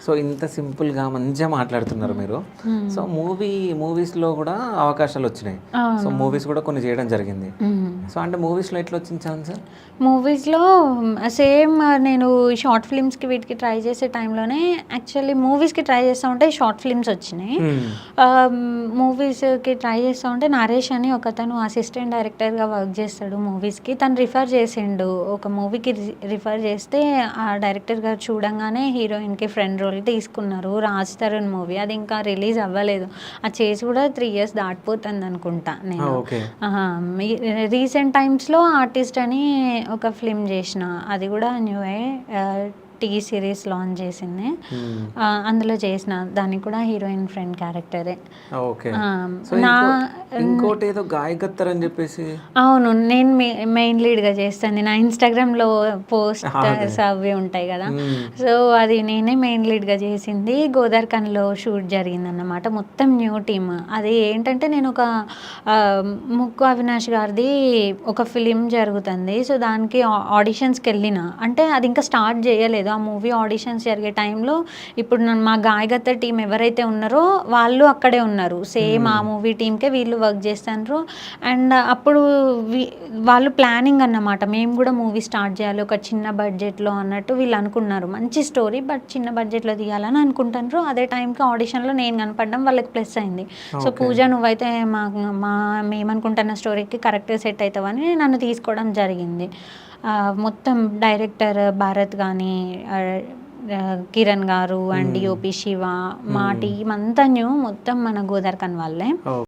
So ఇంత సింపుల్‌గా మంచిగా మాట్లాడుతున్నారు మీరు. సో మూవీస్‌లో గూడా అవకాశాలొచ్చినాయి. సో అవును. మూవీస్ గూడా కొన్ని చేయడం జరిగింది. హ్మ్. సో అంటే మూవీస్‌లో ఎట్లొచ్చింది ఛాన్స్? మూవీస్‌లో సేమ్ నేను షార్ట్ ఫిల్మ్స్‌కి వీటికి ట్రై చేసే టైంలోనే యాక్చువల్లీ మూవీస్‌కి ట్రై చేస్తా ఉంటే షార్ట్ ఫిల్మ్స్ వచ్చినాయి. హ్మ్. మూవీస్‌కి ట్రై చేస్తా ఉంటే నరేష్ అని ఒకతను అసిస్టెంట్ డైరెక్టర్‌గా వర్క్ చేస్తాడు మూవీస్‌కి. తను రిఫర్ చేసిండు. ఒక మూవీకి రిఫర్ చేస్తే ఆ డైరెక్టర్ గారు చూడంగానే హీరోయిన్‌కి ఫ్రెండ్ రోల్ తీసుకున్నారు. 'రాజ్ తరుణ్' మూవీ. అది ఇంకా రిలీజ్ అవ్వలేదు. అది చేసి కూడా 3 ఇయర్స్ దాటిపోతుందనుకుంటా ఆ! నేను. ఓకే. ఆహా! రీసెంట్ టైమ్స్‌లో 'ఆర్టిస్ట్' అని ఒక ఫిల్మ్ చేసిన. అది కూడా న్యూయే. టీ సీరీస్ లాంచ్ చేసింది. హ్మ్. అందులో చేసిన. దానికి కూడా హీరోయిన్ ఫ్రెండ్ క్యారెక్టరే. ఆ! ఓకే. ఆ! సో నా ఇంకోటేదో 'గాయకత్తర్' అని జెప్పేసి అవును. నేను మెయిన్ లీడ్‌గా చేస్తాను. నా ఇన్‌స్టాగ్రామ్‌లో అదే. పోస్టర్స్ అవి ఉంటాయి గదా! హ్మ్. సో, అది నేనే మెయిన్ లీడ్‌గా చేసింది. గోదార్‌ఖన్‌లో షూట్ జరిగిందన్నమాట. మొత్తం న్యూ టీమ్. అది ఏంటంటే నేను ఒక ముక్కు అవినాష్ గారిది ఒక ఫిల్మ్ జరుగుతుంది. సో, దానికి ఆడిషన్స్‌కెళ్ళిన. అంటే అది ఇంకా స్టార్ట్ జేయలేదు. ఆ మూవీ ఆడిషన్స్ జరిగే టైంలో ఇప్పుడు మా గాయగత్త టీమ్ ఎవరైతే ఉన్నారో వాళ్ళు అక్కడే ఉన్నారు. సేమ్ ఆ హ్మ్. మూవీ టీమ్‌కే వీళ్ళు వర్క్ చేస్తాండ్రు. అండ్ అప్పుడు వి వాళ్ళు ప్లానింగ్ అన్నమాట. మేము గూడా మూవీ స్టార్ట్ జేయాలి ఒక చిన్న బడ్జెట్‌లో అన్నట్టు వీళ్ళు అనుకున్నారు. మంచి స్టోరీ బట్ చిన్న బడ్జెట్‌లో తీయాలని అనుకుంటాండ్రు. అదే టైంకి ఆడిషన్‌లో నేను కనపడడం వాళ్ళకి ప్లస్ అయింది. So, okay. పూజ నువ్వైతే మేమనుకుంటున్న స్టోరీకి కరెక్ట్‌గా సెట్ అయితావని నన్ను తీసుకోవడం జరిగింది. మొత్తం డైరెక్టర్ భారత్ గానీ, కిరణ్ గారు అండ్ హ్మ్. డీఓపీ శివ, మా హ్మ్. టీమ్ అంతా మొత్తం మన గోదార్‌ఖన్ వాళ్ళే. ఓహ్!